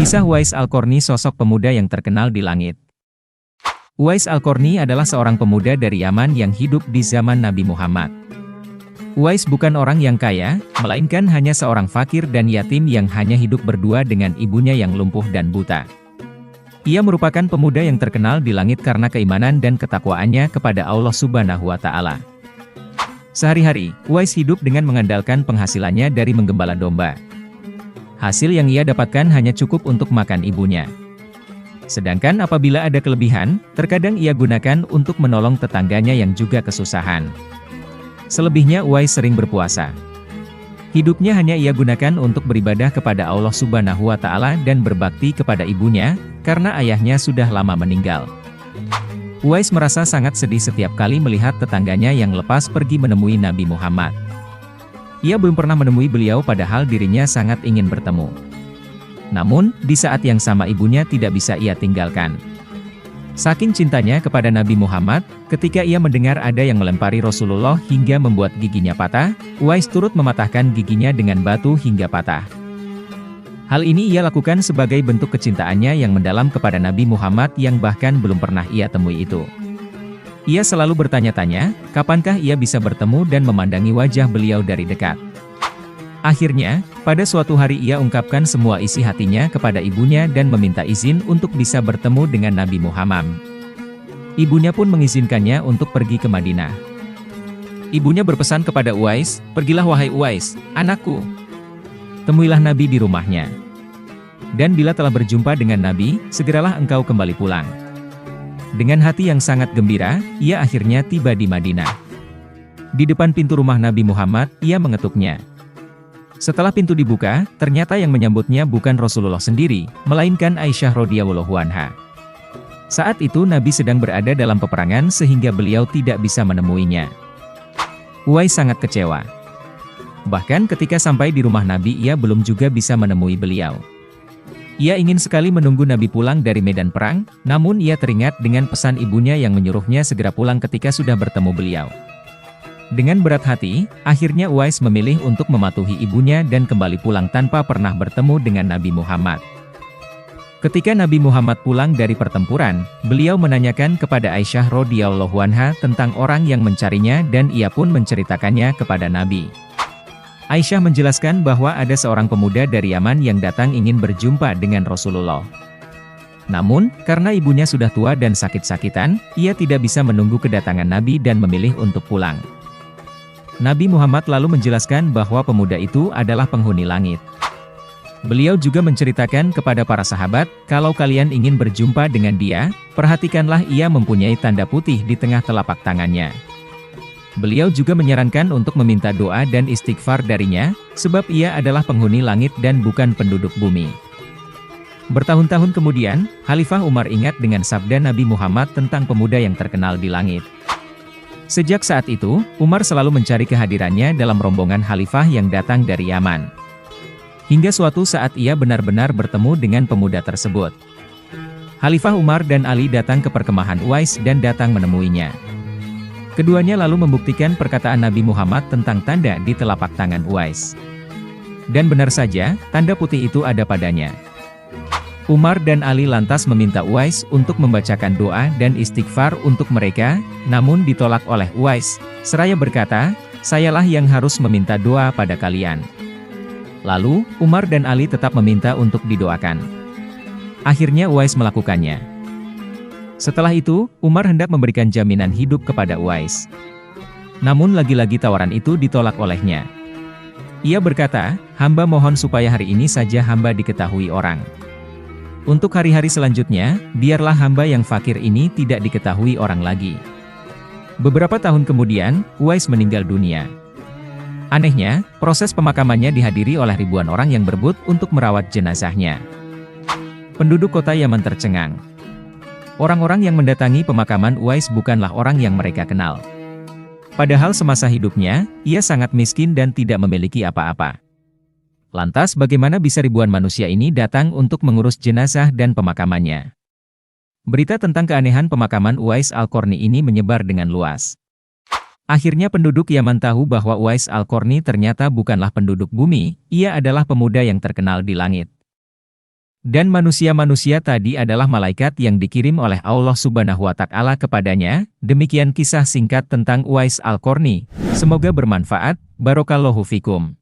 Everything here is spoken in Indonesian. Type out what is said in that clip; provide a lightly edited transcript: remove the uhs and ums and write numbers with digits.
Kisah Uwais Al-Qarni, sosok pemuda yang terkenal di langit. Uwais Al-Qarni adalah seorang pemuda dari Yaman yang hidup di zaman Nabi Muhammad. Uwais bukan orang yang kaya, melainkan hanya seorang fakir dan yatim yang hanya hidup berdua dengan ibunya yang lumpuh dan buta. Ia merupakan pemuda yang terkenal di langit karena keimanan dan ketakwaannya kepada Allah Subhanahu wa Ta'ala. Sehari-hari, Uwais hidup dengan mengandalkan penghasilannya dari menggembala domba. Hasil yang ia dapatkan hanya cukup untuk makan ibunya. Sedangkan apabila ada kelebihan, terkadang ia gunakan untuk menolong tetangganya yang juga kesusahan. Selebihnya Uwais sering berpuasa. Hidupnya hanya ia gunakan untuk beribadah kepada Allah Subhanahu wa Ta'ala dan berbakti kepada ibunya, karena ayahnya sudah lama meninggal. Uwais merasa sangat sedih setiap kali melihat tetangganya yang lepas pergi menemui Nabi Muhammad. Ia belum pernah menemui beliau padahal dirinya sangat ingin bertemu. Namun, di saat yang sama ibunya tidak bisa ia tinggalkan. Saking cintanya kepada Nabi Muhammad, ketika ia mendengar ada yang melempari Rasulullah hingga membuat giginya patah, Uwais turut mematahkan giginya dengan batu hingga patah. Hal ini ia lakukan sebagai bentuk kecintaannya yang mendalam kepada Nabi Muhammad yang bahkan belum pernah ia temui itu. Ia selalu bertanya-tanya, kapankah ia bisa bertemu dan memandangi wajah beliau dari dekat. Akhirnya, pada suatu hari ia ungkapkan semua isi hatinya kepada ibunya dan meminta izin untuk bisa bertemu dengan Nabi Muhammad. Ibunya pun mengizinkannya untuk pergi ke Madinah. Ibunya berpesan kepada Uwais, "Pergilah wahai Uwais, anakku. Temuilah Nabi di rumahnya. Dan bila telah berjumpa dengan Nabi, segeralah engkau kembali pulang." Dengan hati yang sangat gembira, ia akhirnya tiba di Madinah. Di depan pintu rumah Nabi Muhammad, ia mengetuknya. Setelah pintu dibuka, ternyata yang menyambutnya bukan Rasulullah sendiri, melainkan Aisyah radhiyallahu anha. Saat itu Nabi sedang berada dalam peperangan sehingga beliau tidak bisa menemuinya. Uwais sangat kecewa. Bahkan ketika sampai di rumah Nabi ia belum juga bisa menemui beliau. Ia ingin sekali menunggu Nabi pulang dari medan perang, namun ia teringat dengan pesan ibunya yang menyuruhnya segera pulang ketika sudah bertemu beliau. Dengan berat hati, akhirnya Uwais memilih untuk mematuhi ibunya dan kembali pulang tanpa pernah bertemu dengan Nabi Muhammad. Ketika Nabi Muhammad pulang dari pertempuran, beliau menanyakan kepada Aisyah radhiyallahu anha tentang orang yang mencarinya dan ia pun menceritakannya kepada Nabi. Aisyah menjelaskan bahwa ada seorang pemuda dari Yaman yang datang ingin berjumpa dengan Rasulullah. Namun, karena ibunya sudah tua dan sakit-sakitan, ia tidak bisa menunggu kedatangan Nabi dan memilih untuk pulang. Nabi Muhammad lalu menjelaskan bahwa pemuda itu adalah penghuni langit. Beliau juga menceritakan kepada para sahabat, kalau kalian ingin berjumpa dengan dia, perhatikanlah ia mempunyai tanda putih di tengah telapak tangannya. Beliau juga menyarankan untuk meminta doa dan istighfar darinya, sebab ia adalah penghuni langit dan bukan penduduk bumi. Bertahun-tahun kemudian, Khalifah Umar ingat dengan sabda Nabi Muhammad tentang pemuda yang terkenal di langit. Sejak saat itu, Umar selalu mencari kehadirannya dalam rombongan khalifah yang datang dari Yaman. Hingga suatu saat ia benar-benar bertemu dengan pemuda tersebut. Khalifah Umar dan Ali datang ke perkemahan Uwais dan datang menemuinya. Keduanya lalu membuktikan perkataan Nabi Muhammad tentang tanda di telapak tangan Uwais. Dan benar saja, tanda putih itu ada padanya. Umar dan Ali lantas meminta Uwais untuk membacakan doa dan istighfar untuk mereka, namun ditolak oleh Uwais, seraya berkata, "Sayalah yang harus meminta doa pada kalian." Lalu, Umar dan Ali tetap meminta untuk didoakan. Akhirnya Uwais melakukannya. Setelah itu, Umar hendak memberikan jaminan hidup kepada Uwais. Namun lagi-lagi tawaran itu ditolak olehnya. Ia berkata, "Hamba mohon supaya hari ini saja hamba diketahui orang. Untuk hari-hari selanjutnya, biarlah hamba yang fakir ini tidak diketahui orang lagi." Beberapa tahun kemudian, Uwais meninggal dunia. Anehnya, proses pemakamannya dihadiri oleh ribuan orang yang berebut untuk merawat jenazahnya. Penduduk kota Yaman tercengang. Orang-orang yang mendatangi pemakaman Uwais bukanlah orang yang mereka kenal. Padahal semasa hidupnya, ia sangat miskin dan tidak memiliki apa-apa. Lantas bagaimana bisa ribuan manusia ini datang untuk mengurus jenazah dan pemakamannya? Berita tentang keanehan pemakaman Uwais Al-Qarni ini menyebar dengan luas. Akhirnya penduduk Yaman tahu bahwa Uwais Al-Qarni ternyata bukanlah penduduk bumi, ia adalah pemuda yang terkenal di langit. Dan manusia-manusia tadi adalah malaikat yang dikirim oleh Allah Subhanahu wa Ta'ala kepadanya. Demikian kisah singkat tentang Uwais Al-Qarni. Semoga bermanfaat. Barakallahu fikum.